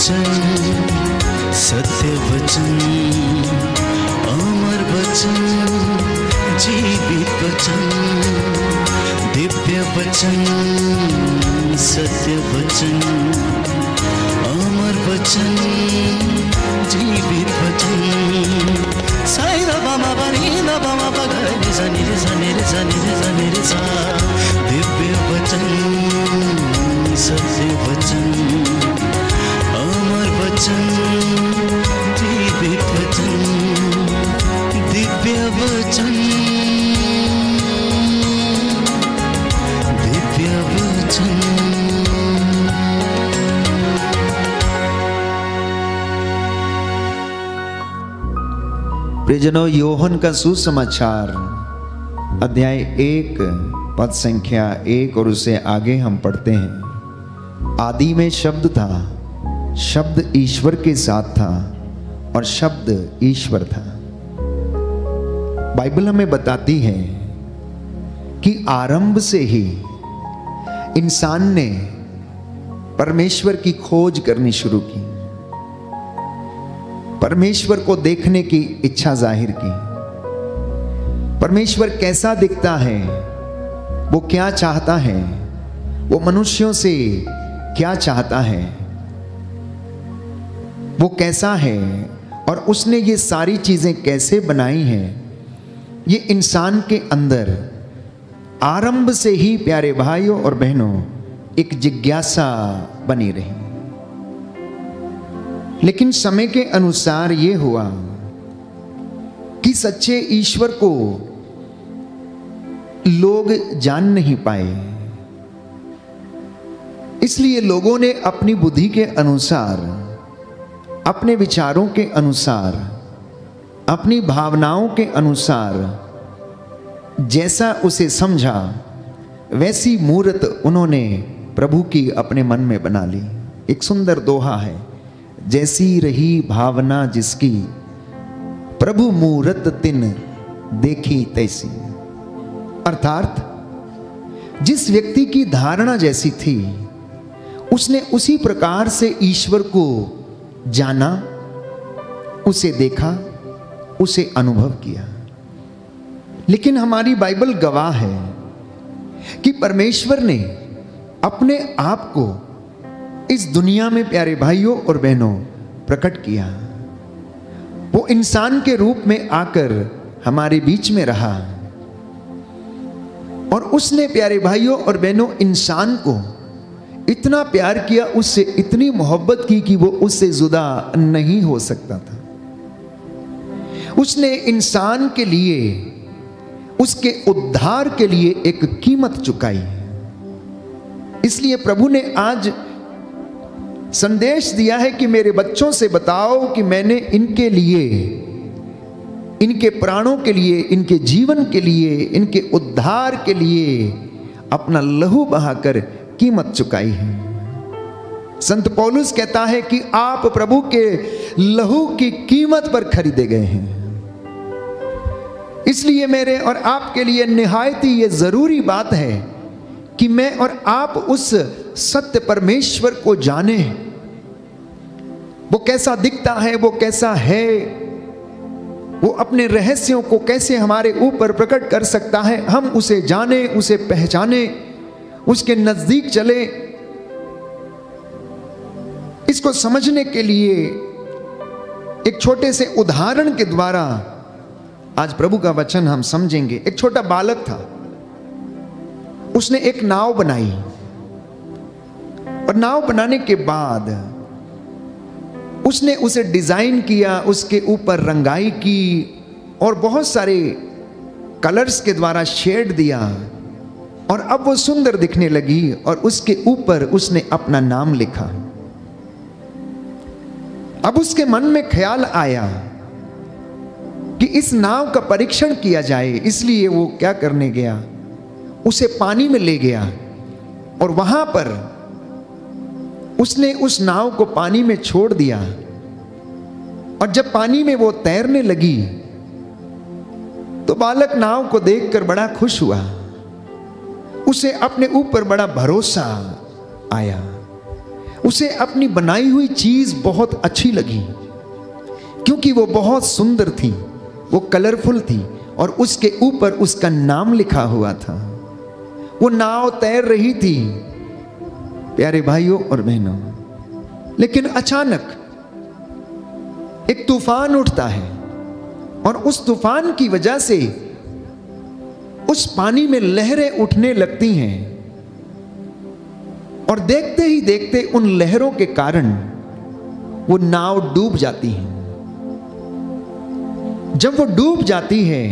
वचन, सत्य वचन, अमर वचन, जीवित वचन, दिव्य वचन, सत्य वचन, अमर वचन, जीवित वचन। साई दा बामा बनी दा बामा बगरे सनी रे सनी रे सनी रे सनी रे सा। दिव्य वचन, सत्य वचन, अमर वचन, जीवित वचन, दिव्य वचन, दिव्य वचन। प्रियजनों, योहन का सुसमाचार अध्याय 1 पद संख्या 1 और उससे आगे हम पढ़ते हैं। आदि में शब्द था, शब्द ईश्वर के साथ था और शब्द ईश्वर था। बाइबल हमें बताती है कि आरंभ से ही इंसान ने परमेश्वर की खोज करनी शुरू की, परमेश्वर को देखने की इच्छा जाहिर की। परमेश्वर कैसा दिखता है, वो क्या चाहता है, वो मनुष्यों से क्या चाहता है, वो कैसा है और उसने ये सारी चीजें कैसे बनाई हैं, ये इंसान के अंदर आरंभ से ही प्यारे भाइयों और बहनों एक जिज्ञासा बनी रही। लेकिन समय के अनुसार ये हुआ कि सच्चे ईश्वर को लोग जान नहीं पाए, इसलिए लोगों ने अपनी बुद्धि के अनुसार, अपने विचारों के अनुसार, अपनी भावनाओं के अनुसार जैसा उसे समझा वैसी मूरत उन्होंने प्रभु की अपने मन में बना ली। एक सुंदर दोहा है, जैसी रही भावना जिसकी, प्रभु मूरत तिन देखी तैसी। अर्थात जिस व्यक्ति की धारणा जैसी थी, उसने उसी प्रकार से ईश्वर को जाना, उसे देखा, उसे अनुभव किया। लेकिन हमारी बाइबल गवाह है कि परमेश्वर ने अपने आप को इस दुनिया में प्यारे भाइयों और बहनों प्रकट किया। वो इंसान के रूप में आकर हमारे बीच में रहा और उसने प्यारे भाइयों और बहनों इंसान को इतना प्यार किया, उससे इतनी मोहब्बत की कि वो उससे जुदा नहीं हो सकता था। उसने इंसान के लिए, उसके उद्धार के लिए एक कीमत चुकाई। इसलिए प्रभु ने आज संदेश दिया है कि मेरे बच्चों से बताओ कि मैंने इनके लिए, इनके प्राणों के लिए, इनके जीवन के लिए, इनके उद्धार के लिए अपना लहू बहाकर कीमत चुकाई है। संत पौलुस कहता है कि आप प्रभु के लहू की कीमत पर खरीदे गए हैं। इसलिए मेरे और आपके लिए निहायत ही ये जरूरी बात है कि मैं और आप उस सत्य परमेश्वर को जाने। वो कैसा दिखता है, वो कैसा है, वो अपने रहस्यों को कैसे हमारे ऊपर प्रकट कर सकता है, हम उसे जाने, उसे पहचाने, उसके नजदीक चले। इसको समझने के लिए एक छोटे से उदाहरण के द्वारा आज प्रभु का वचन हम समझेंगे। एक छोटा बालक था, उसने एक नाव बनाई और नाव बनाने के बाद उसने उसे डिजाइन किया, उसके ऊपर रंगाई की और बहुत सारे कलर्स के द्वारा शेड दिया और अब वो सुंदर दिखने लगी और उसके ऊपर उसने अपना नाम लिखा। अब उसके मन में ख्याल आया कि इस नाव का परीक्षण किया जाए, इसलिए वो क्या करने गया, उसे पानी में ले गया और वहां पर उसने उस नाव को पानी में छोड़ दिया। और जब पानी में वो तैरने लगी तो बालक नाव को देखकर बड़ा खुश हुआ, उसे अपने ऊपर बड़ा भरोसा आया। उसे अपनी बनाई हुई चीज बहुत अच्छी लगी, क्योंकि वो बहुत सुंदर थी, वो कलरफुल थी और उसके ऊपर उसका नाम लिखा हुआ था। वो नाव तैर रही थी प्यारे भाइयों और बहनों, लेकिन अचानक एक तूफान उठता है और उस तूफान की वजह से उस पानी में लहरें उठने लगती हैं और देखते ही देखते उन लहरों के कारण वो नाव डूब जाती है। जब वो डूब जाती है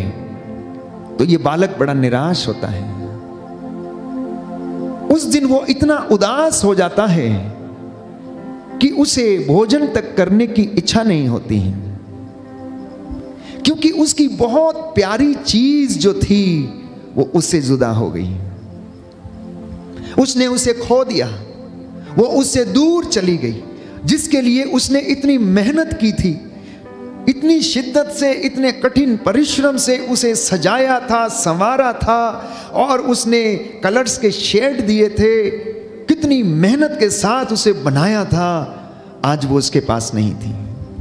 तो ये बालक बड़ा निराश होता है। उस दिन वो इतना उदास हो जाता है कि उसे भोजन तक करने की इच्छा नहीं होती है, क्योंकि उसकी बहुत प्यारी चीज जो थी वो उससे जुदा हो गई। उसने उसे खो दिया, वो उससे दूर चली गई, जिसके लिए उसने इतनी मेहनत की थी, इतनी शिद्दत से, इतने कठिन परिश्रम से उसे सजाया था, संवारा था और उसने कलर्स के शेड दिए थे, कितनी मेहनत के साथ उसे बनाया था। आज वो उसके पास नहीं थी,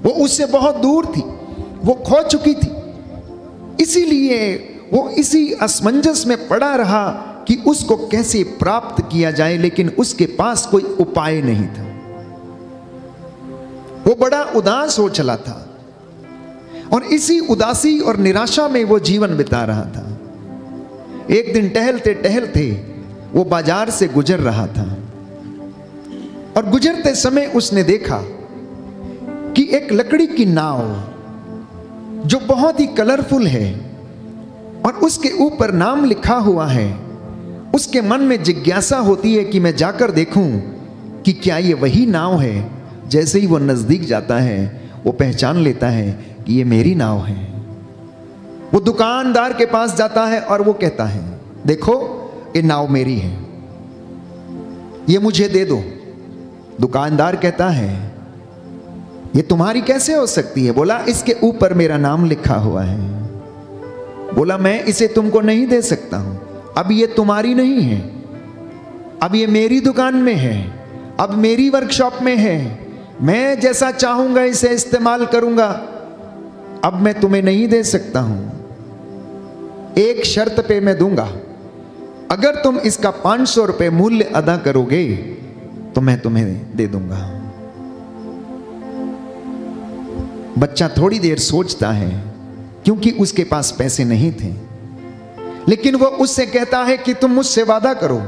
वो उससे बहुत दूर थी, वो खो चुकी थी। इसीलिए वो इसी असमंजस में पड़ा रहा कि उसको कैसे प्राप्त किया जाए, लेकिन उसके पास कोई उपाय नहीं था। वो बड़ा उदास हो चला था और इसी उदासी और निराशा में वो जीवन बिता रहा था। एक दिन टहलते टहलते वो बाजार से गुजर रहा था और गुजरते समय उसने देखा कि एक लकड़ी की नाव जो बहुत ही कलरफुल है और उसके ऊपर नाम लिखा हुआ है, उसके मन में जिज्ञासा होती है कि मैं जाकर देखूं कि क्या ये वही नाव है। जैसे ही वो नजदीक जाता है वो पहचान लेता है कि ये मेरी नाव है। वो दुकानदार के पास जाता है और वो कहता है, देखो ये नाव मेरी है, ये मुझे दे दो। दुकानदार कहता है, ये तुम्हारी कैसे हो सकती है? बोला, इसके ऊपर मेरा नाम लिखा हुआ है। बोला, मैं इसे तुमको नहीं दे सकता हूं, अब ये तुम्हारी नहीं है, अब ये मेरी दुकान में है, अब मेरी वर्कशॉप में है, मैं जैसा चाहूंगा इसे इस्तेमाल करूंगा, अब मैं तुम्हें नहीं दे सकता हूं। एक शर्त पे मैं दूंगा, अगर तुम इसका 500 रुपए मूल्य अदा करोगे तो मैं तुम्हें दे दूंगा। बच्चा थोड़ी देर सोचता है, क्योंकि उसके पास पैसे नहीं थे, लेकिन वो उससे कहता है कि तुम मुझसे वादा करो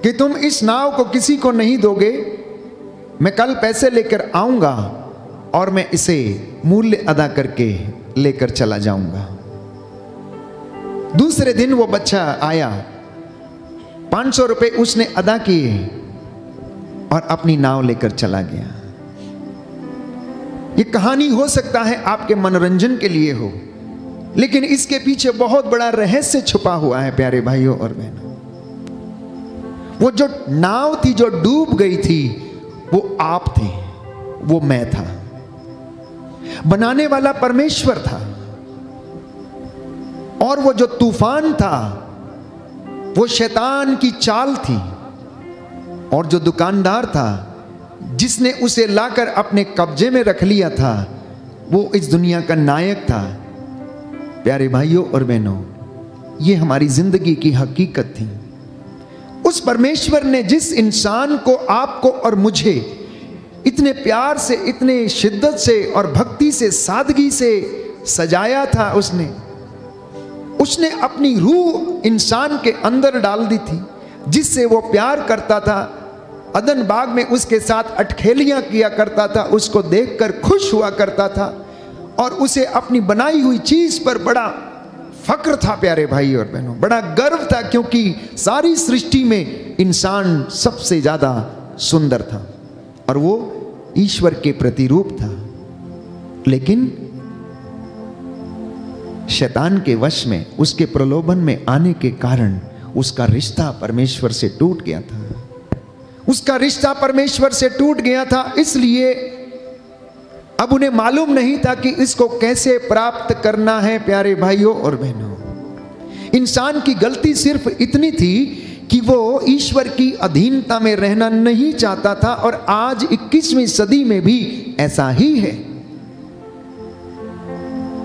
कि तुम इस नाव को किसी को नहीं दोगे, मैं कल पैसे लेकर आऊंगा और मैं इसे मूल्य अदा करके लेकर चला जाऊंगा। दूसरे दिन वो बच्चा आया, 500 रुपए उसने अदा किए और अपनी नाव लेकर चला गया। ये कहानी हो सकता है आपके मनोरंजन के लिए हो, लेकिन इसके पीछे बहुत बड़ा रहस्य छुपा हुआ है प्यारे भाइयों और बहनों। वो जो नाव थी जो डूब गई थी, वो आप थे, वो मैं था। बनाने वाला परमेश्वर था और वो जो तूफान था वो शैतान की चाल थी, और जो दुकानदार था जिसने उसे लाकर अपने कब्जे में रख लिया था, वो इस दुनिया का नायक था। प्यारे भाइयों और बहनों, ये हमारी जिंदगी की हकीकत थी। उस परमेश्वर ने जिस इंसान को, आपको और मुझे इतने प्यार से, इतने शिद्दत से और भक्ति से, सादगी से सजाया था, उसने अपनी रूह इंसान के अंदर डाल दी थी, जिससे वो प्यार करता था। अदन बाग में उसके साथ अटखेलियां किया करता था, उसको देखकर खुश हुआ करता था और उसे अपनी बनाई हुई चीज पर बड़ा फक्र था प्यारे भाई और बहनों, बड़ा गर्व था, क्योंकि सारी सृष्टि में इंसान सबसे ज्यादा सुंदर था और वो ईश्वर के प्रतिरूप था। लेकिन शैतान के वश में, उसके प्रलोभन में आने के कारण उसका रिश्ता परमेश्वर से टूट गया था। उसका रिश्ता परमेश्वर से टूट गया था, इसलिए अब उन्हें मालूम नहीं था कि इसको कैसे प्राप्त करना है। प्यारे भाइयों और बहनों, इंसान की गलती सिर्फ इतनी थी कि वो ईश्वर की अधीनता में रहना नहीं चाहता था, और आज 21वीं सदी में भी ऐसा ही है।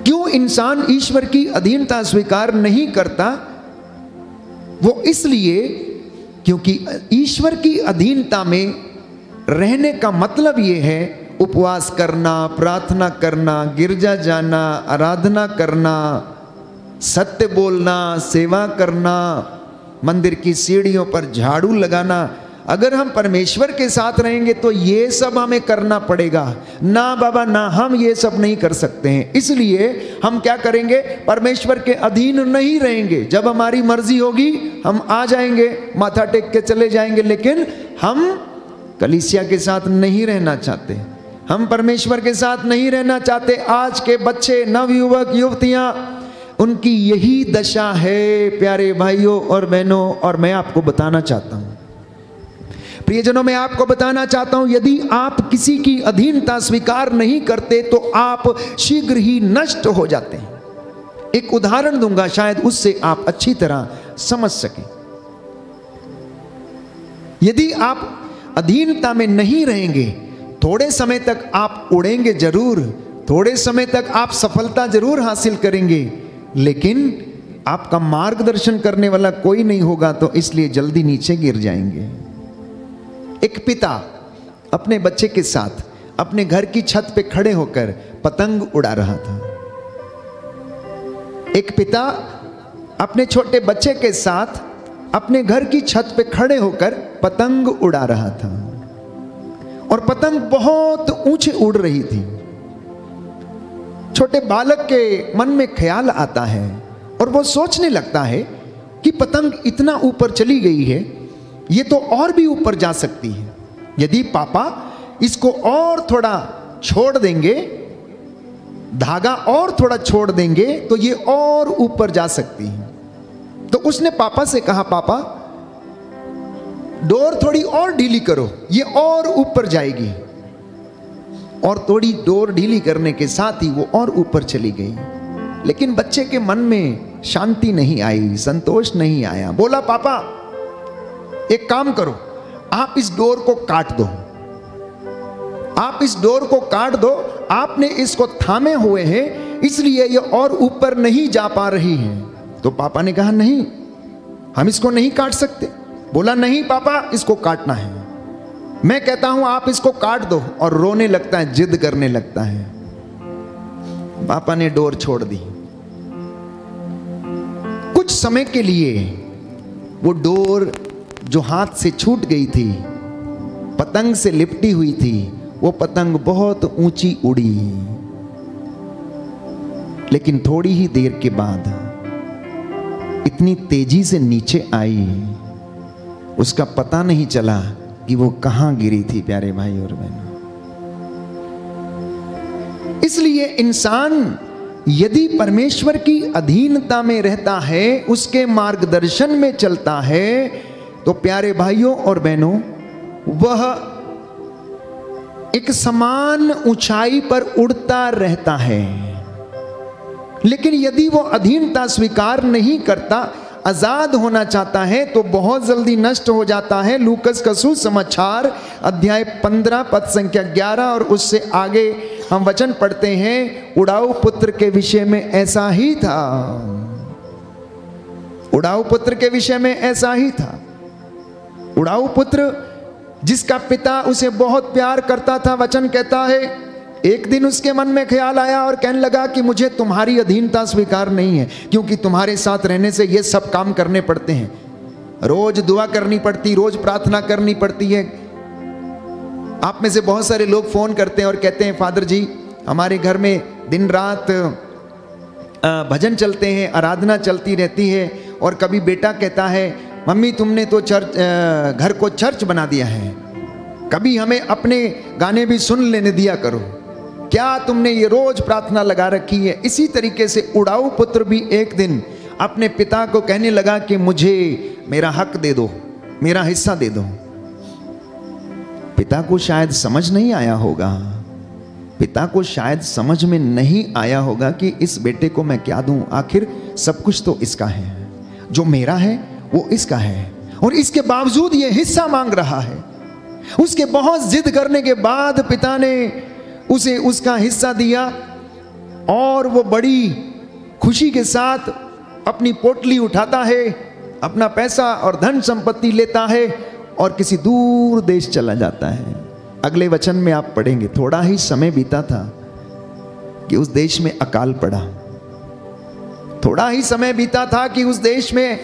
क्यों इंसान ईश्वर की अधीनता स्वीकार नहीं करता? वो इसलिए क्योंकि ईश्वर की अधीनता में रहने का मतलब ये है उपवास करना, प्रार्थना करना, गिरजा जाना, आराधना करना, सत्य बोलना, सेवा करना, मंदिर की सीढ़ियों पर झाड़ू लगाना। अगर हम परमेश्वर के साथ रहेंगे तो ये सब हमें करना पड़ेगा। ना बाबा ना, हम ये सब नहीं कर सकते हैं। इसलिए हम क्या करेंगे? परमेश्वर के अधीन नहीं रहेंगे। जब हमारी मर्जी होगी हम आ जाएंगे, माथा टेक के चले जाएंगे, लेकिन हम कलीसिया के साथ नहीं रहना चाहते, हम परमेश्वर के साथ नहीं रहना चाहते। आज के बच्चे, नवयुवक, युवतियां, उनकी यही दशा है प्यारे भाइयों और बहनों। और मैं आपको बताना चाहता हूं, प्रियजनों, मैं आपको बताना चाहता हूं, यदि आप किसी की अधीनता स्वीकार नहीं करते तो आप शीघ्र ही नष्ट हो जाते हैं। एक उदाहरण दूंगा, शायद उससे आप अच्छी तरह समझ सकें। यदि आप अधीनता में नहीं रहेंगे, थोड़े समय तक आप उड़ेंगे जरूर, थोड़े समय तक आप सफलता जरूर हासिल करेंगे, लेकिन आपका मार्गदर्शन करने वाला कोई नहीं होगा, तो इसलिए जल्दी नीचे गिर जाएंगे। एक पिता अपने बच्चे के साथ अपने घर की छत पे खड़े होकर पतंग उड़ा रहा था। एक पिता अपने छोटे बच्चे के साथ अपने घर की छत पे खड़े होकर पतंग उड़ा रहा था, और पतंग बहुत ऊंचे उड़ रही थी। छोटे बालक के मन में ख्याल आता है और वो सोचने लगता है कि पतंग इतना ऊपर चली गई है, ये तो और भी ऊपर जा सकती है। यदि पापा इसको और थोड़ा छोड़ देंगे, धागा और थोड़ा छोड़ देंगे, तो ये और ऊपर जा सकती है। तो उसने पापा से कहा, पापा डोर थोड़ी और ढीली करो, ये और ऊपर जाएगी। और थोड़ी डोर ढीली करने के साथ ही वो और ऊपर चली गई। लेकिन बच्चे के मन में शांति नहीं आई, संतोष नहीं आया। बोला, पापा एक काम करो, आप इस डोर को काट दो, आप इस डोर को काट दो। आपने इसको थामे हुए हैं, इसलिए ये और ऊपर नहीं जा पा रही है। तो पापा ने कहा, नहीं, हम इसको नहीं काट सकते। बोला, नहीं पापा, इसको काटना है। मैं कहता हूं आप इसको काट दो। और रोने लगता है, जिद करने लगता है। पापा ने डोर छोड़ दी। कुछ समय के लिए वो डोर जो हाथ से छूट गई थी, पतंग से लिपटी हुई थी, वो पतंग बहुत ऊंची उड़ी। लेकिन थोड़ी ही देर के बाद इतनी तेजी से नीचे आई, उसका पता नहीं चला कि वो कहां गिरी थी प्यारे भाई और बहनों। इसलिए इंसान यदि परमेश्वर की अधीनता में रहता है, उसके मार्गदर्शन में चलता है, तो प्यारे भाइयों और बहनों, वह एक समान ऊंचाई पर उड़ता रहता है। लेकिन यदि वो अधीनता स्वीकार नहीं करता, आजाद होना चाहता है, तो बहुत जल्दी नष्ट हो जाता है। लूकस का सुसमाचार अध्याय 15 पद संख्या 11 और उससे आगे हम वचन पढ़ते हैं। उड़ाऊ पुत्र के विषय में ऐसा ही था, उड़ाऊ पुत्र के विषय में ऐसा ही था। उड़ाऊ पुत्र जिसका पिता उसे बहुत प्यार करता था, वचन कहता है एक दिन उसके मन में ख्याल आया और कहने लगा कि मुझे तुम्हारी अधीनता स्वीकार नहीं है, क्योंकि तुम्हारे साथ रहने से ये सब काम करने पड़ते हैं। रोज दुआ करनी पड़ती, रोज प्रार्थना करनी पड़ती है। आप में से बहुत सारे लोग फ़ोन करते हैं और कहते हैं, फादर जी हमारे घर में दिन रात भजन चलते हैं, आराधना चलती रहती है। और कभी बेटा कहता है, मम्मी तुमने तो घर को चर्च बना दिया है, कभी हमें अपने गाने भी सुन लेने दिया करो, क्या तुमने ये रोज प्रार्थना लगा रखी है। इसी तरीके से उड़ाऊ पुत्र भी एक दिन अपने पिता को कहने लगा कि मुझे मेरा हक दे दो, मेरा हिस्सा दे दो। पिता को शायद समझ नहीं आया होगा, पिता को शायद समझ में नहीं आया होगा कि इस बेटे को मैं क्या दूं, आखिर सब कुछ तो इसका है, जो मेरा है वो इसका है। और इसके बावजूद ये हिस्सा मांग रहा है। उसके बहुत जिद करने के बाद पिता ने उसे उसका हिस्सा दिया और वो बड़ी खुशी के साथ अपनी पोटली उठाता है, अपना पैसा और धन संपत्ति लेता है और किसी दूर देश चला जाता है। अगले वचन में आप पढ़ेंगे, थोड़ा ही समय बीता था कि उस देश में अकाल पड़ा। थोड़ा ही समय बीता था कि उस देश में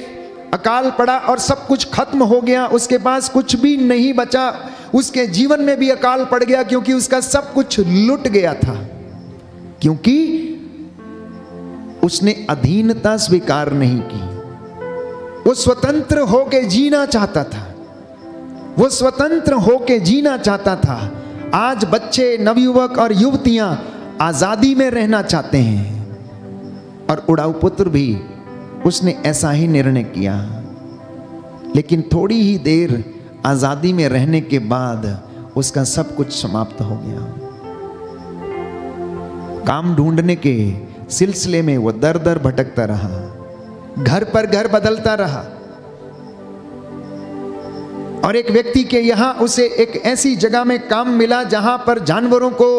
अकाल पड़ा और सब कुछ खत्म हो गया। उसके पास कुछ भी नहीं बचा। उसके जीवन में भी अकाल पड़ गया क्योंकि उसका सब कुछ लुट गया था, क्योंकि उसने अधीनता स्वीकार नहीं की। वो स्वतंत्र होके जीना चाहता था। वो स्वतंत्र होके जीना चाहता था। आज बच्चे, नवयुवक और युवतियां आजादी में रहना चाहते हैं और उड़ाऊ पुत्र भी उसने ऐसा ही निर्णय किया। लेकिन थोड़ी ही देर आजादी में रहने के बाद उसका सब कुछ समाप्त हो गया। काम ढूंढने के सिलसिले में वो दर दर भटकता रहा, घर पर घर बदलता रहा और एक व्यक्ति के यहां उसे एक ऐसी जगह में काम मिला जहां पर जानवरों को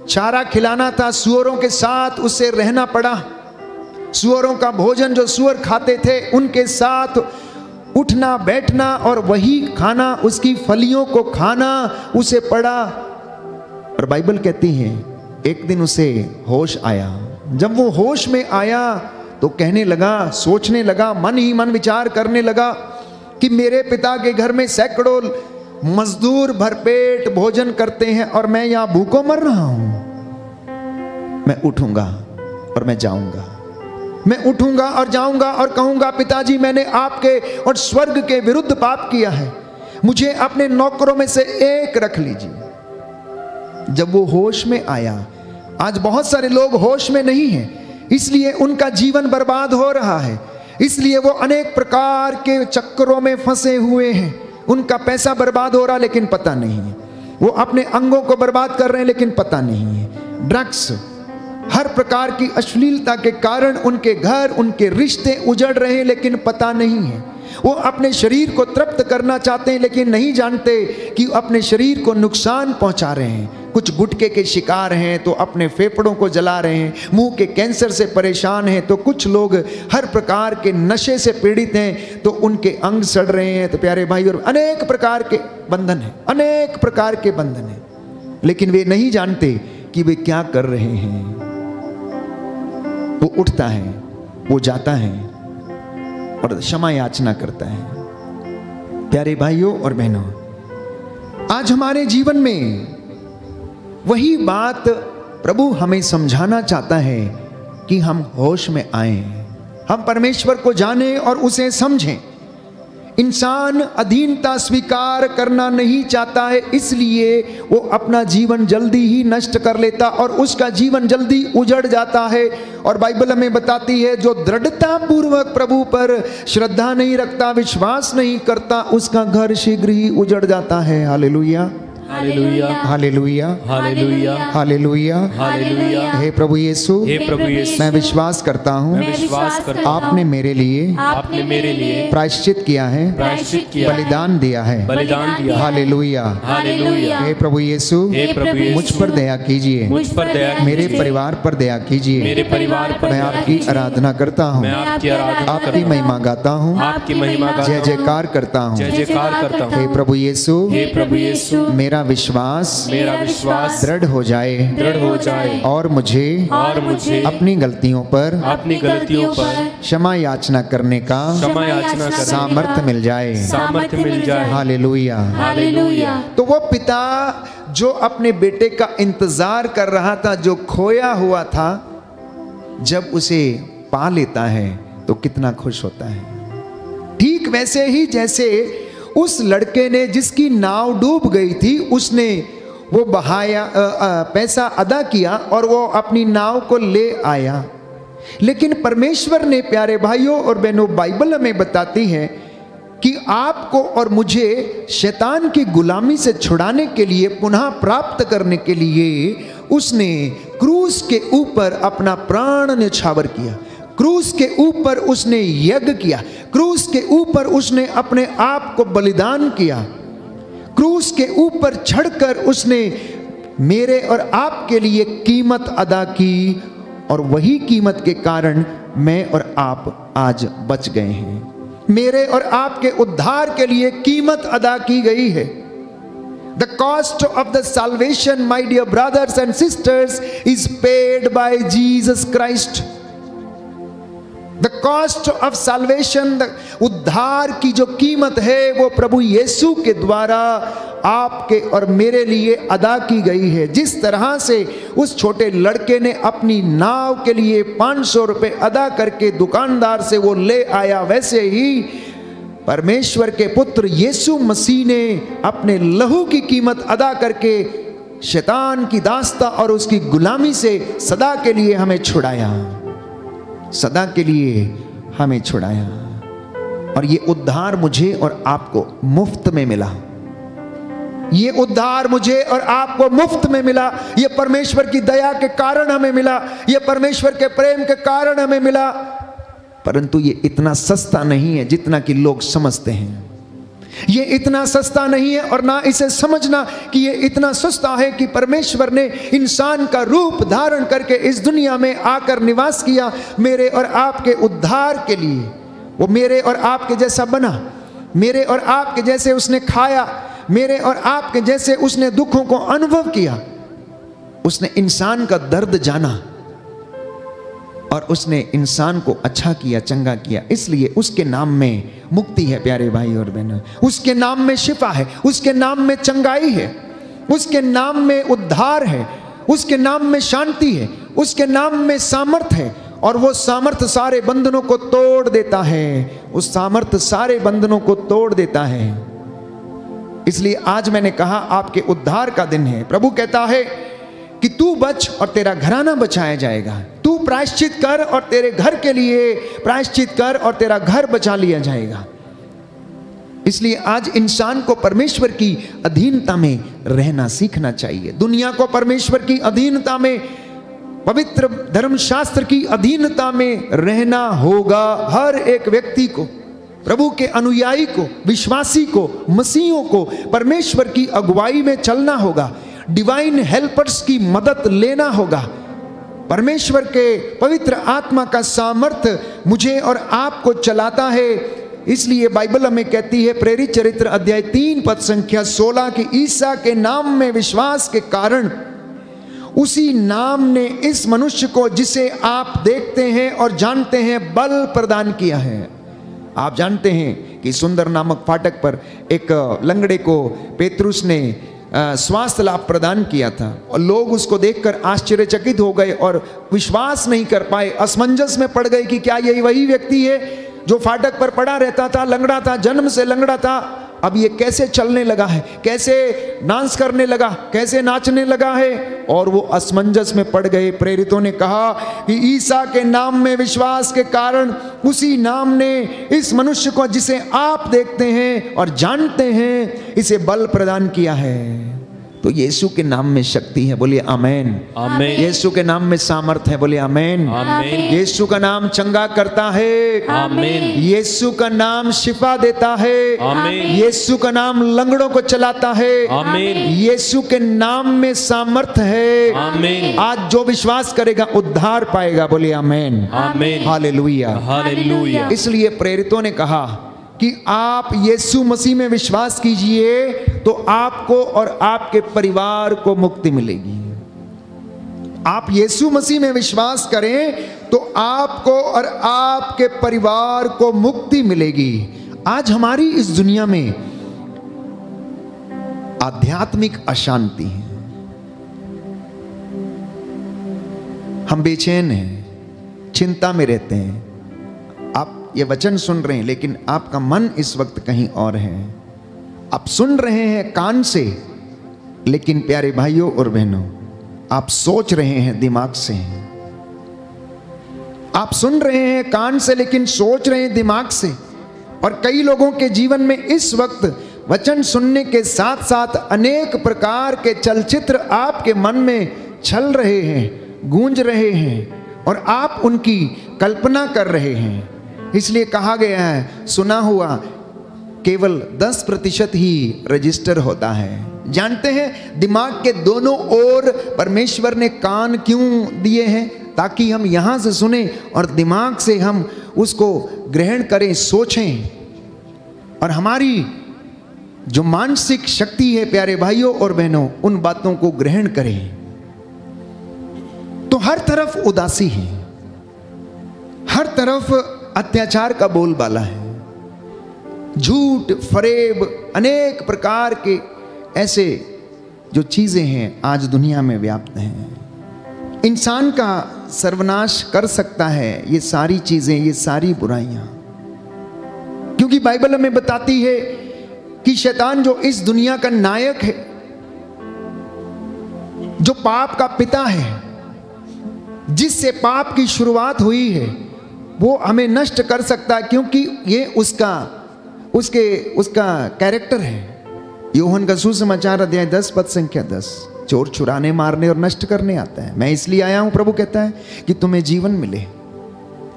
चारा खिलाना था। सुअरों के साथ उसे रहना पड़ा। सुअरों का भोजन जो सुअर खाते थे उनके साथ उठना बैठना और वही खाना, उसकी फलियों को खाना उसे पड़ा। और बाइबल कहती है एक दिन उसे होश आया। जब वो होश में आया तो कहने लगा, सोचने लगा, मन ही मन विचार करने लगा कि मेरे पिता के घर में सैकड़ों मजदूर भरपेट भोजन करते हैं और मैं यहां भूखों मर रहा हूं। मैं उठूंगा और मैं जाऊंगा, मैं उठूंगा और जाऊंगा और कहूंगा, पिताजी मैंने आपके और स्वर्ग के विरुद्ध पाप किया है, मुझे अपने नौकरों में से एक रख लीजिए। जब वो होश में आया, आज बहुत सारे लोग होश में नहीं हैं, इसलिए उनका जीवन बर्बाद हो रहा है, इसलिए वो अनेक प्रकार के चक्करों में फंसे हुए हैं। उनका पैसा बर्बाद हो रहा लेकिन पता नहीं है, वो अपने अंगों को बर्बाद कर रहे हैं लेकिन पता नहीं है। ड्रग्स, हर प्रकार की अश्लीलता के कारण उनके घर, उनके रिश्ते उजड़ रहे हैं लेकिन पता नहीं है। वो अपने शरीर को तृप्त करना चाहते हैं लेकिन नहीं जानते कि अपने शरीर को नुकसान पहुंचा रहे हैं। कुछ गुटखे के शिकार हैं तो अपने फेफड़ों को जला रहे हैं, मुंह के कैंसर से परेशान हैं तो कुछ लोग हर प्रकार के नशे से पीड़ित हैं तो उनके अंग सड़ रहे हैं। तो प्यारे भाई, और अनेक प्रकार के बंधन हैं, अनेक प्रकार के बंधन हैं, लेकिन वे नहीं जानते कि वे क्या कर रहे हैं। वो उठता है, वो जाता है और क्षमा याचना करता है। प्यारे भाइयों और बहनों, आज हमारे जीवन में वही बात प्रभु हमें समझाना चाहता है कि हम होश में आए, हम परमेश्वर को जानें और उसे समझें। इंसान अधीनता स्वीकार करना नहीं चाहता है, इसलिए वो अपना जीवन जल्दी ही नष्ट कर लेता और उसका जीवन जल्दी उजड़ जाता है। और बाइबल हमें बताती है, जो दृढ़ता पूर्वक प्रभु पर श्रद्धा नहीं रखता, विश्वास नहीं करता, उसका घर शीघ्र ही उजड़ जाता है। Hallelujah, hallelujah, hallelujah, hallelujah, hallelujah, hallelujah. हे प्रभु यीशु, हे प्रभु यीशु, मैं विश्वास करता हूँ मैं विश्वास करता हूँ, आपने मेरे लिए आपने मेरे लिए प्रायश्चित किया है, प्रायश्चित किया, बलिदान दिया है। बलिदान दिया। Hallelujah, hallelujah. हे प्रभु यीशु, हे प्रभु यीशु, मुझ पर दया कीजिए, मुझ पर दया मेरे कीजिए, परिवार पर दया कीजिए। मेरे परिवार पर मैं दया आपकी कीजिए। आराधना करता हूँ, मैं आपकी आराधना आपकी करता हूँ, महिमा गाता हूँ, आपकी महिमा गाता जय हूँ, जयकार करता हूँ। जय जयकार करता हूँ। हे प्रभु यीशु, हे प्रभु यीशु, मेरा विश्वास मेरा विश्वास दृढ़ हो जाए दृढ़ हो जाए और मुझे अपनी गलतियों पर अपनी गलतियों पर क्षमा याचना करने का क्षमा याचना करने सामर्थ्य मिल जाए। सामर्थ्य मिल जाए। Hallelujah, hallelujah. तो वो पिता जो अपने बेटे का इंतजार कर रहा था, जो खोया हुआ था, जब उसे पा लेता है तो कितना खुश होता है। ठीक वैसे ही जैसे उस लड़के ने, जिसकी नाव डूब गई थी, उसने वो बहाया, पैसा अदा किया और वो अपनी नाव को ले आया। लेकिन परमेश्वर ने, प्यारे भाइयों और बहनों, बाइबल हमें बताती है कि आपको और मुझे शैतान की गुलामी से छुड़ाने के लिए, पुनः प्राप्त करने के लिए उसने क्रूस के ऊपर अपना प्राण न्यौछावर किया। क्रूस के ऊपर उसने यज्ञ किया, क्रूस के ऊपर उसने अपने आप को बलिदान किया, क्रूस के ऊपर चढ़कर उसने मेरे और आपके लिए कीमत अदा की, और वही कीमत के कारण मैं और आप आज बच गए हैं। मेरे और आपके उद्धार के लिए कीमत अदा की गई है। The cost of the salvation, my dear brothers and sisters, is paid by Jesus Christ. The cost of salvation, उद्धार की जो कीमत है वो प्रभु यीशु के द्वारा आपके और मेरे लिए अदा की गई है। जिस तरह से उस छोटे लड़के ने अपनी नाव के लिए 500 रुपए अदा करके दुकानदार से वो ले आया, वैसे ही परमेश्वर के पुत्र यीशु मसीह ने अपने लहू की कीमत अदा करके शैतान की दास्ता और उसकी गुलामी से सदा के लिए हमें छुड़ाया, सदा के लिए हमें छुड़ाया। और ये उद्धार मुझे और आपको मुफ्त में मिला, ये उद्धार मुझे और आपको मुफ्त में मिला। ये परमेश्वर की दया के कारण हमें मिला, ये परमेश्वर के प्रेम के कारण हमें मिला। परंतु ये इतना सस्ता नहीं है जितना कि लोग समझते हैं। ये इतना सस्ता नहीं है, और ना इसे समझना कि ये इतना सस्ता है कि परमेश्वर ने इंसान का रूप धारण करके इस दुनिया में आकर निवास किया मेरे और आपके उद्धार के लिए। वो मेरे और आपके जैसा बना, मेरे और आपके जैसे उसने खाया, मेरे और आपके जैसे उसने दुखों को अनुभव किया। उसने इंसान का दर्द जाना और उसने इंसान को अच्छा किया, चंगा किया। इसलिए उसके नाम में मुक्ति है प्यारे भाई और बहनों, उसके नाम में शिफा है, उसके नाम में चंगाई है, उसके नाम में उद्धार है, उसके नाम में शांति है, उसके नाम में सामर्थ्य है। और वो सामर्थ्य सारे बंधनों को तोड़ देता है, उस सामर्थ्य सारे बंधनों को तोड़ देता है। इसलिए आज मैंने कहा आपके उद्धार का दिन है। प्रभु कहता है कि तू बच और तेरा घराना बचाया जाएगा, तू प्रायश्चित कर और तेरे घर के लिए प्रायश्चित कर और तेरा घर बचा लिया जाएगा। इसलिए आज इंसान को परमेश्वर की अधीनता में रहना सीखना चाहिए। दुनिया को परमेश्वर की अधीनता में, पवित्र धर्मशास्त्र की अधीनता में रहना होगा। हर एक व्यक्ति को, प्रभु के अनुयायी को, विश्वासी को, मसीहों को परमेश्वर की अगुवाई में चलना होगा। डिवाइन हेल्पर्स की मदद लेना होगा। परमेश्वर के पवित्र आत्मा का सामर्थ्य मुझे और आपको चलाता है। इसलिए बाइबल हमें कहती है, प्रेरित चरित्र अध्याय 3 पद संख्या 16 कि ईसा के नाम में विश्वास के कारण उसी नाम ने इस मनुष्य को जिसे आप देखते हैं और जानते हैं बल प्रदान किया है। आप जानते हैं कि सुंदर नामक फाटक पर एक लंगड़े को पेतरुस ने स्वास्थ्य लाभ प्रदान किया था, और लोग उसको देखकर आश्चर्यचकित हो गए और विश्वास नहीं कर पाए, असमंजस में पड़ गए कि क्या यही वही व्यक्ति है जो फाटक पर पड़ा रहता था, लंगड़ा था, जन्म से लंगड़ा था, अब ये कैसे चलने लगा है, कैसे डांस करने लगा, कैसे नाचने लगा है। और वो असमंजस में पड़ गए। प्रेरितों ने कहा कि ईसा के नाम में विश्वास के कारण उसी नाम ने इस मनुष्य को जिसे आप देखते हैं और जानते हैं, इसे बल प्रदान किया है। तो यीशु के नाम में शक्ति है, बोलिए आमेन। आमेन। यीशु के नाम में सामर्थ है, बोलिए आमेन। आमेन। यीशु का नाम चंगा करता है, आमेन। यीशु का नाम शिफा देता है, आमेन। यीशु का नाम लंगड़ों को चलाता है, आमेन। यीशु के नाम में सामर्थ है। आमेन। आज जो विश्वास करेगा उद्धार पाएगा, बोलिए आमेन। आमेन। हालेलुया। हालेलुया। इसलिए प्रेरितों ने कहा कि आप यीशु मसीह में विश्वास कीजिए तो आपको और आपके परिवार को मुक्ति मिलेगी। आप यीशु मसीह में विश्वास करें तो आपको और आपके परिवार को मुक्ति मिलेगी। आज हमारी इस दुनिया में आध्यात्मिक अशांति है, हम बेचैन हैं, चिंता में रहते हैं। आप ये वचन सुन रहे हैं लेकिन आपका मन इस वक्त कहीं और है। आप सुन रहे हैं कान से, लेकिन प्यारे भाइयों और बहनों, आप सोच रहे हैं दिमाग से। आप सुन रहे हैं कान से लेकिन सोच रहे हैं दिमाग से। और कई लोगों के जीवन में इस वक्त वचन सुनने के साथ साथ अनेक प्रकार के चलचित्र आपके मन में चल रहे हैं, गूंज रहे हैं, और आप उनकी कल्पना कर रहे हैं। इसलिए कहा गया है, सुना हुआ केवल 10% ही रजिस्टर होता है। जानते हैं दिमाग के दोनों ओर परमेश्वर ने कान क्यों दिए हैं? ताकि हम यहां से सुने और दिमाग से हम उसको ग्रहण करें, सोचें, और हमारी जो मानसिक शक्ति है प्यारे भाइयों और बहनों, उन बातों को ग्रहण करें। तो हर तरफ उदासी है, हर तरफ अत्याचार का बोलबाला है, झूठ, फरेब, अनेक प्रकार के ऐसे जो चीजें हैं आज दुनिया में व्याप्त हैं। इंसान का सर्वनाश कर सकता है ये सारी चीजें, ये सारी बुराइयां, क्योंकि बाइबल हमें बताती है कि शैतान जो इस दुनिया का नायक है, जो पाप का पिता है, जिससे पाप की शुरुआत हुई है, वो हमें नष्ट कर सकता है, क्योंकि ये उसका कैरेक्टर है। यूहन्ना का सुसमाचार अध्याय 10 पद संख्या 10, चोर चुराने, मारने और नष्ट करने आता है, मैं इसलिए आया हूं, प्रभु कहता है, कि तुम्हें जीवन मिले,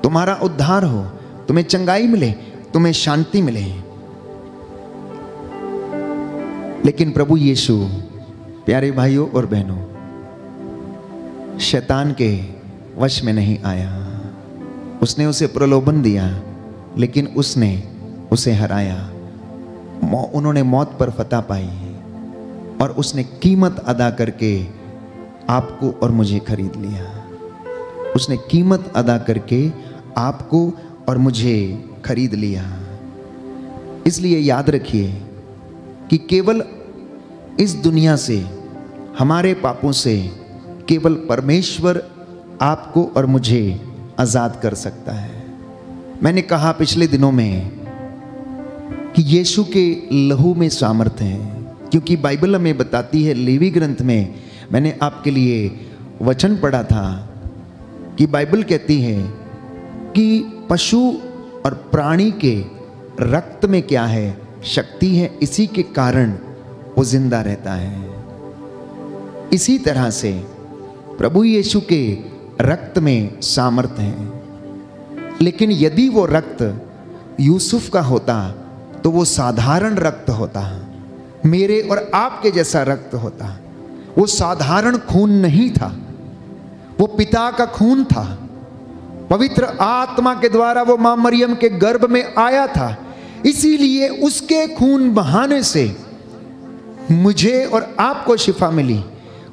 तुम्हारा उद्धार हो, तुम्हें चंगाई मिले, तुम्हें शांति मिले। लेकिन प्रभु यीशु प्यारे भाइयों और बहनों शैतान के वश में नहीं आया। उसने उसे प्रलोभन दिया, लेकिन उसने उसे हराया। उन्होंने मौत पर फतह पाई और उसने कीमत अदा करके आपको और मुझे खरीद लिया। उसने कीमत अदा करके आपको और मुझे खरीद लिया। इसलिए याद रखिए कि केवल इस दुनिया से, हमारे पापों से केवल परमेश्वर आपको और मुझे आजाद कर सकता है। मैंने कहा पिछले दिनों में कि यीशु के लहू में सामर्थ्य है, क्योंकि बाइबल हमें बताती है, लेवी ग्रंथ में मैंने आपके लिए वचन पढ़ा था कि बाइबल कहती है कि पशु और प्राणी के रक्त में क्या है, शक्ति है, इसी के कारण वो जिंदा रहता है। इसी तरह से प्रभु यीशु के रक्त में सामर्थ्य है। लेकिन यदि वो रक्त यूसुफ का होता तो वो साधारण रक्त होता, मेरे और आपके जैसा रक्त होता। वो साधारण खून नहीं था, वो पिता का खून था। पवित्र आत्मा के द्वारा वो मां मरियम के गर्भ में आया था। इसीलिए उसके खून बहाने से मुझे और आपको शिफा मिली,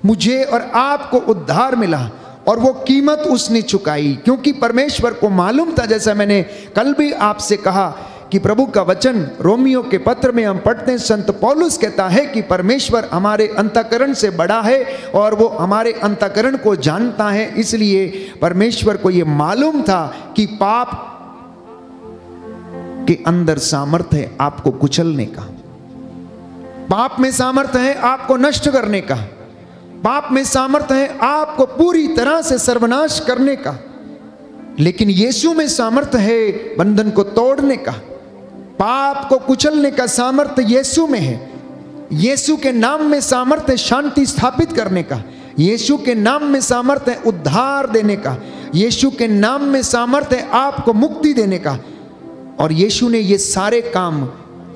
मुझे और आपको उद्धार मिला, और वो कीमत उसने चुकाई, क्योंकि परमेश्वर को मालूम था, जैसा मैंने कल भी आपसे कहा कि प्रभु का वचन रोमियो के पत्र में हम पढ़ते हैं, संत पौलुस कहता है कि परमेश्वर हमारे अंतःकरण से बड़ा है और वो हमारे अंतःकरण को जानता है। इसलिए परमेश्वर को ये मालूम था कि पाप के अंदर सामर्थ्य है आपको कुचलने का, पाप में सामर्थ्य है आपको नष्ट करने का, पाप में सामर्थ्य है आपको पूरी तरह से सर्वनाश करने का। लेकिन यीशु में सामर्थ्य है बंधन को तोड़ने का, पाप को कुचलने का सामर्थ्य यीशु में है। यीशु के नाम में सामर्थ्य है शांति स्थापित करने का, यीशु के नाम में सामर्थ्य है उद्धार देने का, यीशु के नाम में सामर्थ्य है आपको मुक्ति देने का। और यीशु ने ये सारे काम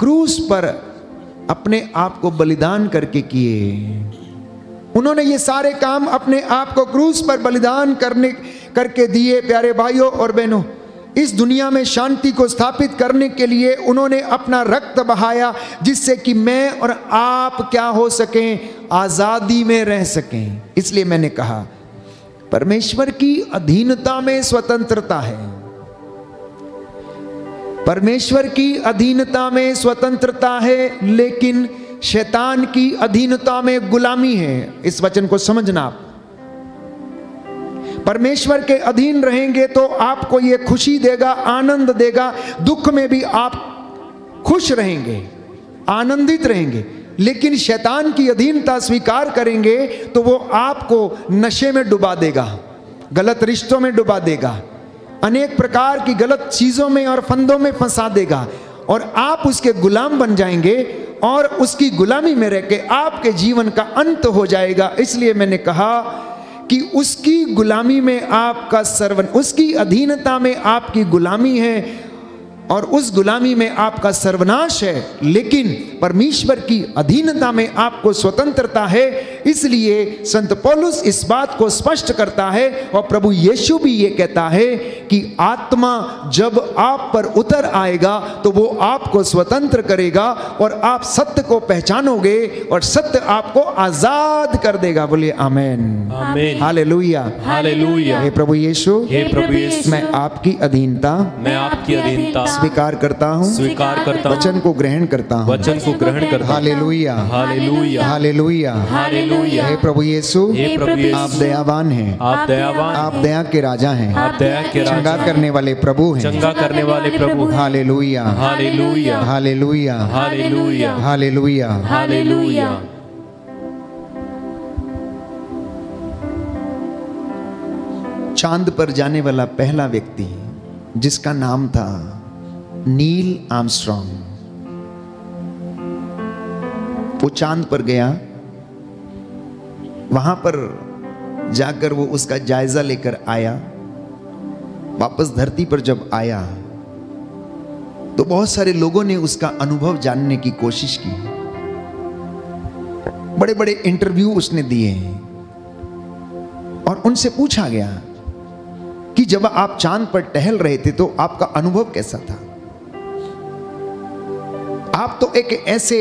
क्रूस पर अपने आप को बलिदान करके किए। उन्होंने ये सारे काम अपने आप को क्रूस पर बलिदान करके दिए। प्यारे भाइयों और बहनों, इस दुनिया में शांति को स्थापित करने के लिए उन्होंने अपना रक्त बहाया, जिससे कि मैं और आप क्या हो सकें, आजादी में रह सकें। इसलिए मैंने कहा परमेश्वर की अधीनता में स्वतंत्रता है, परमेश्वर की अधीनता में स्वतंत्रता है, लेकिन शैतान की अधीनता में गुलामी है। इस वचन को समझना आप। परमेश्वर के अधीन रहेंगे तो आपको यह खुशी देगा, आनंद देगा, दुख में भी आप खुश रहेंगे, आनंदित रहेंगे। लेकिन शैतान की अधीनता स्वीकार करेंगे तो वो आपको नशे में डुबा देगा, गलत रिश्तों में डुबा देगा, अनेक प्रकार की गलत चीजों में और फंदों में फंसा देगा, और आप उसके गुलाम बन जाएंगे और उसकी गुलामी में रह के आपके जीवन का अंत हो जाएगा। इसलिए मैंने कहा कि उसकी गुलामी में आपका उसकी अधीनता में आपकी गुलामी है और उस गुलामी में आपका सर्वनाश है, लेकिन परमेश्वर की अधीनता में आपको स्वतंत्रता है। इसलिए संत पौलुस इस बात को स्पष्ट करता है और प्रभु यीशु भी ये कहता है कि आत्मा जब आप पर उतर आएगा तो वो आपको स्वतंत्र करेगा और आप सत्य को पहचानोगे और सत्य आपको आजाद कर देगा। बोलिए आमेन, आमीन, हालेलुया, हालेलुया। हे प्रभु यीशु, हे प्रभु यीशु, मैं आपकी अधीनता मैं आपकी अधीनता स्वीकार करता हूँ, स्वीकार करता हूँ, वचन को ग्रहण करता हूँ। वचन को ग्रहण करता हूँ। Hallelujah, hallelujah, hallelujah, hallelujah. हे प्रभु यीशु, हे प्रभु यीशु, आप दयावान हैं, आप दयावान, आप दया के राजा हैं, आप दया के चंगा राजा, करने वाले प्रभु हैं। चंगा करने वाले प्रभु। Hallelujah, hallelujah, hallelujah, hallelujah, hallelujah. Hallelujah. चांद पर जाने वाला पहला व्यक्ति जिसका नाम था नील आर्मस्ट्रॉन्ग, वो चांद पर गया। वहां पर जाकर वो उसका जायजा लेकर आया। वापस धरती पर जब आया तो बहुत सारे लोगों ने उसका अनुभव जानने की कोशिश की। बड़े बड़े इंटरव्यू उसने दिए और उनसे पूछा गया कि जब आप चांद पर टहल रहे थे तो आपका अनुभव कैसा था? आप तो एक ऐसे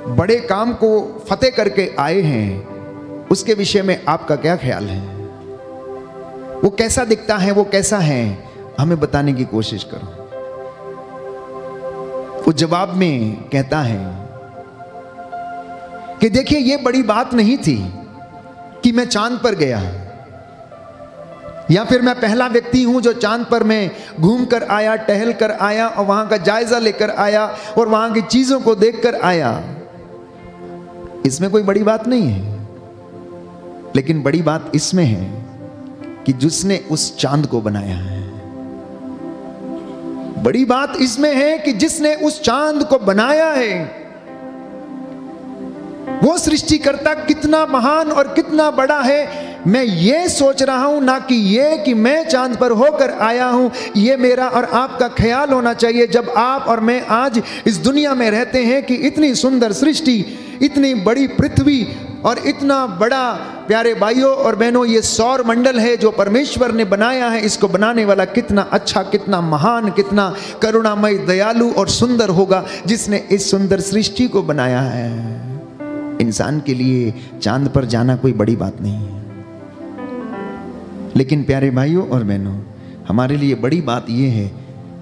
बड़े काम को फतेह करके आए हैं, उसके विषय में आपका क्या ख्याल है? वो कैसा दिखता है, वो कैसा है, हमें बताने की कोशिश करो। वो जवाब में कहता है कि देखिए, ये बड़ी बात नहीं थी कि मैं चांद पर गया या फिर मैं पहला व्यक्ति हूं जो चांद पर मैं घूम कर आया, टहल कर आया और वहां का जायजा लेकर आया और वहां की चीजों को देखकर आया। इसमें कोई बड़ी बात नहीं है, लेकिन बड़ी बात इसमें है कि जिसने उस चांद को बनाया है। बड़ी बात इसमें है कि जिसने उस चांद को बनाया है, वो सृष्टिकर्ता कितना महान और कितना बड़ा है। मैं ये सोच रहा हूं, ना कि ये कि मैं चांद पर होकर आया हूं। ये मेरा और आपका ख्याल होना चाहिए जब आप और मैं आज इस दुनिया में रहते हैं कि इतनी सुंदर सृष्टि, इतनी बड़ी पृथ्वी और इतना बड़ा, प्यारे भाइयों और बहनों, ये सौर मंडल है जो परमेश्वर ने बनाया है। इसको बनाने वाला कितना अच्छा, कितना महान, कितना करुणामय, दयालु और सुंदर होगा जिसने इस सुंदर सृष्टि को बनाया है। इंसान के लिए चांद पर जाना कोई बड़ी बात नहीं है, लेकिन प्यारे भाइयों और बहनों, हमारे लिए बड़ी बात यह है,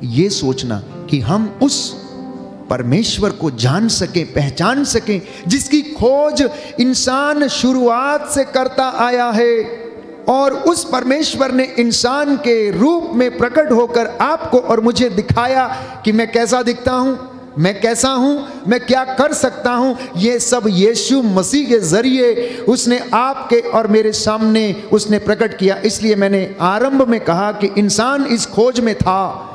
ये सोचना कि हम उस परमेश्वर को जान सके, पहचान सके, जिसकी खोज इंसान शुरुआत से करता आया है। और उस परमेश्वर ने इंसान के रूप में प्रकट होकर आपको और मुझे दिखाया कि मैं कैसा दिखता हूं, मैं कैसा हूं, मैं क्या कर सकता हूं। ये सब यीशु मसीह के जरिए उसने आपके और मेरे सामने उसने प्रकट किया। इसलिए मैंने आरंभ में कहा कि इंसान इस खोज में था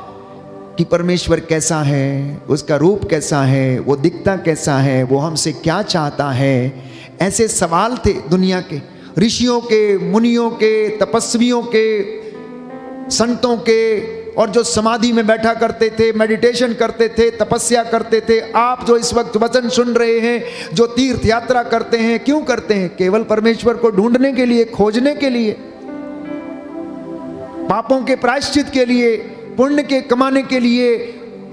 कि परमेश्वर कैसा है, उसका रूप कैसा है, वो दिखता कैसा है, वो हमसे क्या चाहता है। ऐसे सवाल थे दुनिया के, ऋषियों के, मुनियों के, तपस्वियों के, संतों के, और जो समाधि में बैठा करते थे, मेडिटेशन करते थे, तपस्या करते थे। आप जो इस वक्त वचन सुन रहे हैं, जो तीर्थ यात्रा करते हैं, क्यों करते हैं? केवल परमेश्वर को ढूंढने के लिए, खोजने के लिए, पापों के प्रायश्चित के लिए, पुण्य के कमाने के लिए।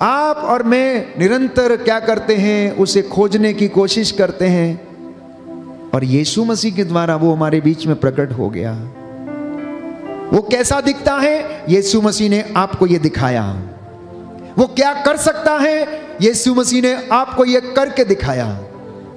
आप और मैं निरंतर क्या करते हैं? उसे खोजने की कोशिश करते हैं और यीशु मसीह के द्वारा वो हमारे बीच में प्रकट हो गया। वो कैसा दिखता है, यीशु मसीह ने आपको ये दिखाया। वो क्या कर सकता है, यीशु मसीह ने आपको ये करके दिखाया।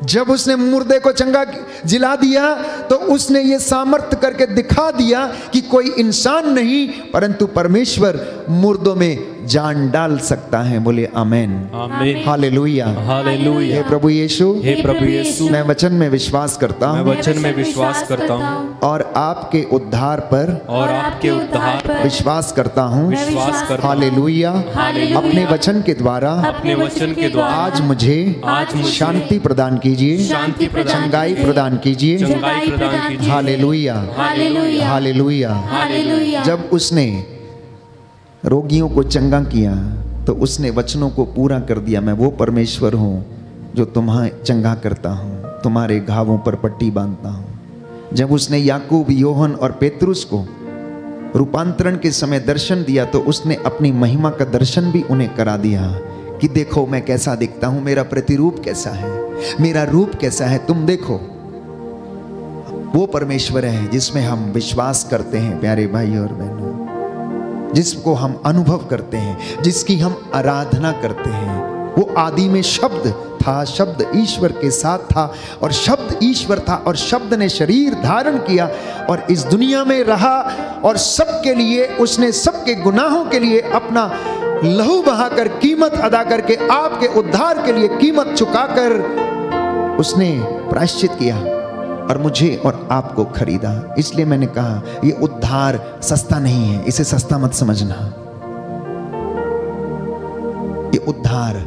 जब उसने मुर्दे को चंगा जिला दिया तो उसने ये सामर्थ्य करके दिखा दिया कि कोई इंसान नहीं परंतु परमेश्वर मुर्दों में जान डाल सकता है। बोले आमेन, आमीन, हालेलुया। हालेलुया। हे प्रभु यीशु, हे प्रभु यीशु, मैं वचन में विश्वास करता मैं हूँ वचन में विश्वास करता हूँ और आपके उद्धार पर और आपके उद्धार पर विश्वास करता हूँ। विश्वास करता हूँ। हालेलुया। हालेलुया। अपने वचन के द्वारा अपने वचन के द्वारा आज मुझे शांति प्रदान कीजिए, शांति प्रदान चंगाई प्रदान कीजिए। चंगाई प्रदान कीजिए। Hallelujah, hallelujah, hallelujah. हालेलुया। जब उसने रोगियों को चंगा किया तो उसने वचनों को पूरा कर दिया। मैं वो परमेश्वर हूँ जो तुम्हें चंगा करता हूँ, तुम्हारे घावों पर पट्टी बांधता हूँ। जब उसने याकूब, योहन और पेतरुस को रूपांतरण के समय दर्शन दिया तो उसने अपनी महिमा का दर्शन भी उन्हें करा दिया कि देखो मैं कैसा दिखता हूँ, मेरा प्रतिरूप कैसा है, मेरा रूप कैसा है, तुम देखो। वो परमेश्वर है जिसमें हम विश्वास करते हैं प्यारे भाई और बहनों, जिसको हम अनुभव करते हैं, जिसकी हम आराधना करते हैं। वो आदि में शब्द था, शब्द ईश्वर के साथ था और शब्द ईश्वर था और शब्द ने शरीर धारण किया और इस दुनिया में रहा और सबके लिए उसने सबके गुनाहों के लिए अपना लहू बहाकर, कीमत अदा करके, आपके उद्धार के लिए कीमत चुकाकर उसने प्रायश्चित किया और मुझे और आपको खरीदा। इसलिए मैंने कहा ये उद्धार सस्ता नहीं है, इसे सस्ता मत समझना। ये उद्धार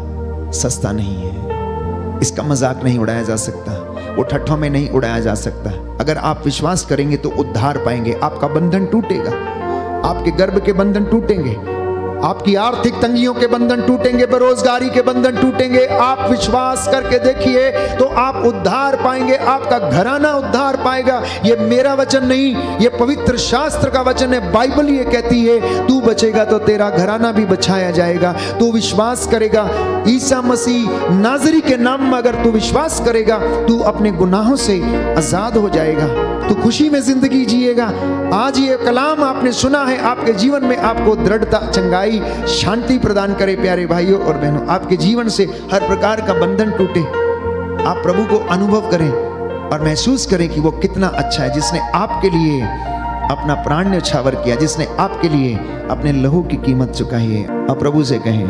सस्ता नहीं है, इसका मजाक नहीं उड़ाया जा सकता, वो ठट्ठों में नहीं उड़ाया जा सकता। अगर आप विश्वास करेंगे तो उद्धार पाएंगे, आपका बंधन टूटेगा, आपके गर्भ के बंधन टूटेंगे, आपकी आर्थिक तंगियों के बंधन टूटेंगे, बेरोजगारी के बंधन टूटेंगे। आप विश्वास करके देखिए तो आप उद्धार पाएंगे, आपका घराना उद्धार पाएगा। ये मेरा वचन नहीं, ये पवित्र शास्त्र का वचन है। बाइबल ये कहती है तू बचेगा तो तेरा घराना भी बचाया जाएगा। तू विश्वास करेगा ईसा मसीह नाजरी के नाम में, अगर तू विश्वास करेगा तू अपने गुनाहों से आजाद हो जाएगा, तू खुशी में जिंदगी जिएगा। आज ये कलाम आपने सुना है, आपके जीवन में आपको दृढ़ता, चंगाई, शांति प्रदान करे। प्यारे भाइयों और बहनों, आपके जीवन से हर प्रकार का बंधन टूटे, आप प्रभु को अनुभव करें और महसूस करें कि वो कितना अच्छा है, जिसने आपके लिए अपना प्राण न्यौछावर किया, जिसने आपके लिए अपने लहू की कीमत चुकाई है। और प्रभु से कहें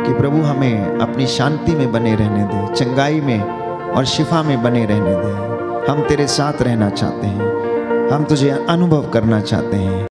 कि प्रभु हमें अपनी शांति में बने रहने दे, चंगाई में और शिफा में बने रहने दे। हम तेरे साथ रहना चाहते हैं, हम तुझे अनुभव करना चाहते हैं।